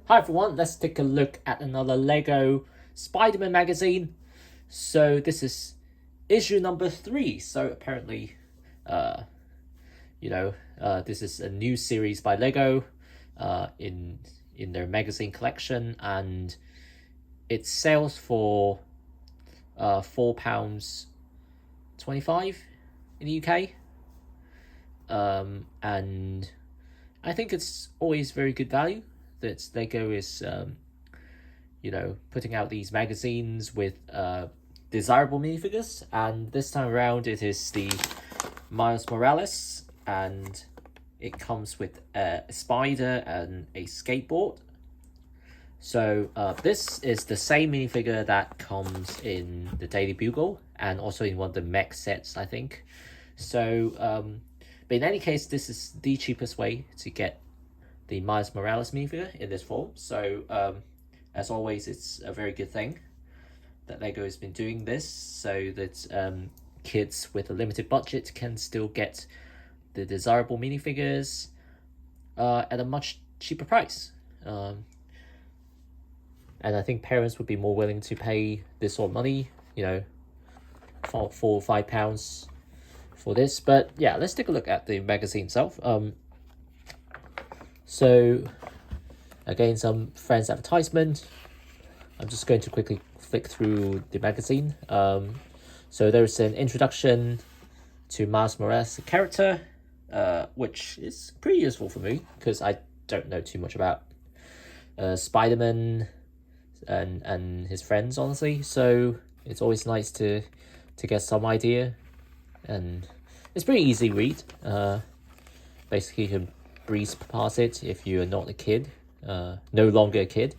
Hi everyone, let's take a look at another Lego Spider-Man magazine. So this is issue number 3. So apparently, uh, this is a new series by Lego, in their magazine collection, and it sells for £4.25 in the UK. And I think it's always very good value that Lego is, putting out these magazines with desirable minifigures. And this time around, it is the Miles Morales, and it comes with a spider and a skateboard. So this is the same minifigure that comes in the Daily Bugle and also in one of the mech sets, I think. So, but in any case, this is the cheapest way to get the Miles Morales minifigure in this form. So as always, it's a very good thing that Lego has been doing this so that kids with a limited budget can still get the desirable minifigures at a much cheaper price. And I think parents would be more willing to pay this sort of money, £4 or £5 for this. But yeah, let's take a look at the magazine itself. So again, some friends advertisement. I'm just going to quickly flick through the magazine. So there's an introduction to Miles Morales, the character, which is pretty useful for me because I don't know too much about Spider-Man and his friends, honestly. So it's always nice to get some idea, and it's pretty easy read. Basically, you can breeze past it if you're not a kid, no longer a kid.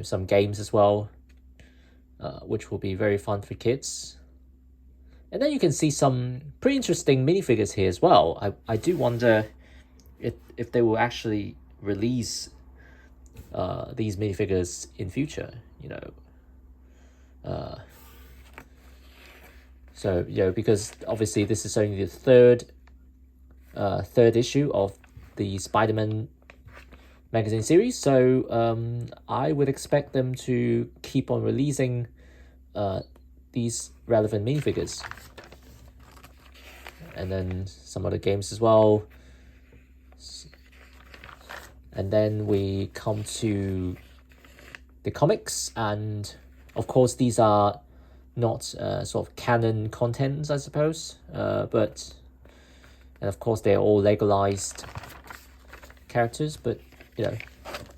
Some games as well, which will be very fun for kids. And then you can see some pretty interesting minifigures here as well. I do wonder if they will actually release these minifigures in future, because obviously this is only the third issue of the Spider-Man magazine series, so I would expect them to keep on releasing these relevant minifigures, and then some other games as well. And then we come to the comics, and of course these are not sort of canon contents, I suppose, and of course they're all Legalized characters, but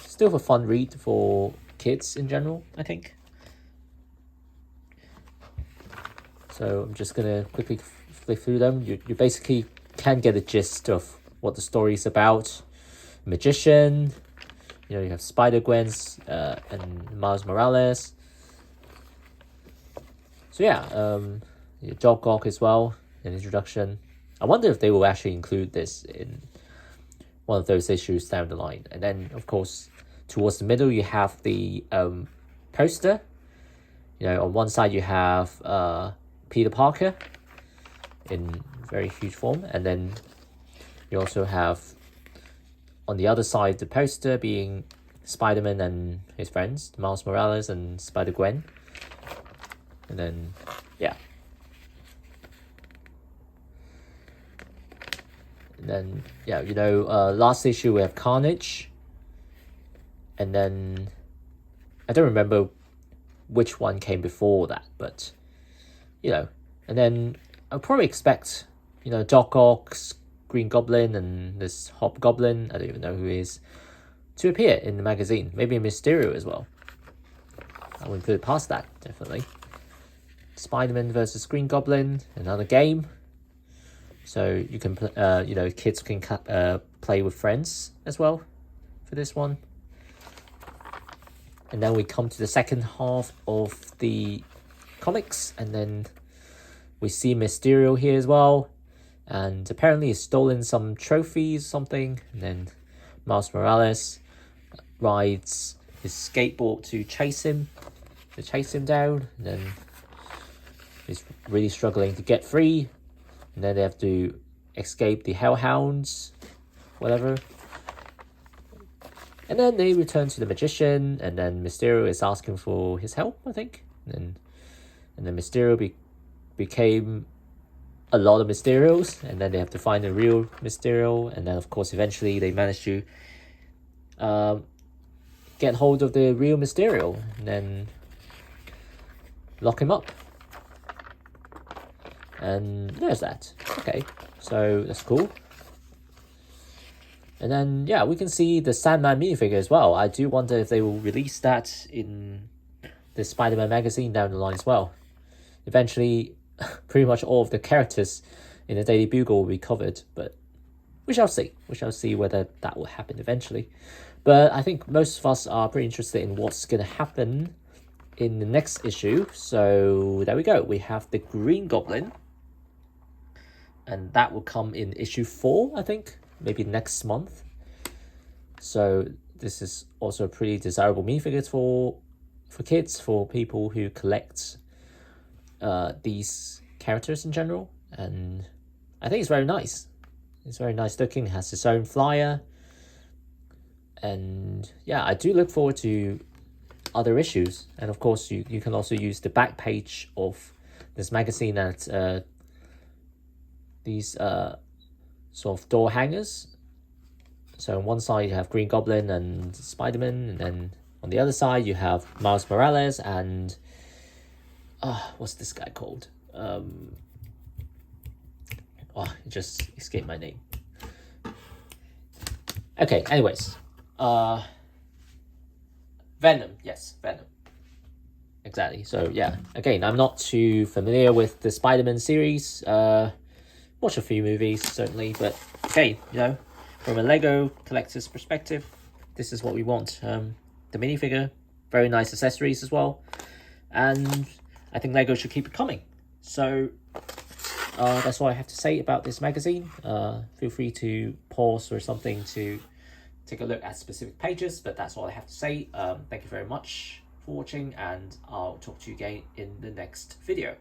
still a fun read for kids in general, I think. So I'm just gonna quickly flick through them. You basically can get a gist of what the story is about. Magician, you have Spider-Gwen's and Miles Morales. So yeah, Doc Ock as well, an introduction. I wonder if they will actually include this in one of those issues down the line. And then, of course, towards the middle, you have the poster. On one side, you have Peter Parker in very huge form. And then you also have, on the other side, the poster being Spider-Man and his friends, Miles Morales and Spider-Gwen. And then, yeah. And then, last issue we have Carnage. And then, I don't remember which one came before that, but, and then I'll probably expect, Doc Ock's Green Goblin and this Hobgoblin, I don't even know who he is, to appear in the magazine. Maybe Mysterio as well. I wouldn't put it past that, definitely. Spider-Man versus Green Goblin, another game. So you can, kids can play with friends as well for this one. And then we come to the second half of the comics, and then we see Mysterio here as well. And apparently he's stolen some trophies, something. And then Miles Morales rides his skateboard to chase him down. And then he's really struggling to get free. And then they have to escape the hellhounds, whatever. And then they return to the magician, and then Mysterio is asking for his help, I think. And then Mysterio became a lot of Mysterios, and then they have to find the real Mysterio, and then of course eventually they manage to get hold of the real Mysterio, and then lock him up. And there's that. Okay, so that's cool. And then, yeah, we can see the Sandman minifigure as well. I do wonder if they will release that in the Spider-Man magazine down the line as well. Eventually, pretty much all of the characters in the Daily Bugle will be covered, but we shall see. We shall see whether that will happen eventually. But I think most of us are pretty interested in what's going to happen in the next issue. So there we go. We have the Green Goblin. And that will come in issue 4, I think. Maybe next month. So this is also a pretty desirable minifigure for kids, for people who collect these characters in general. And I think it's very nice. It's very nice looking. It has its own flyer. And yeah, I do look forward to other issues. And of course, you can also use the back page of this magazine at these sort of door hangers. So on one side you have Green Goblin and Spider-Man, and then on the other side you have Miles Morales and what's this guy called? It just escaped my name. Okay, anyways. Venom, yes, Venom. Exactly. So yeah, again, I'm not too familiar with the Spider-Man series. Watch a few movies, certainly, but okay, from a Lego collector's perspective, this is what we want. The minifigure, very nice accessories as well, and I think Lego should keep it coming. So that's all I have to say about this magazine. Feel free to pause or something to take a look at specific pages, but that's all I have to say. Thank you very much for watching, and I'll talk to you again in the next video.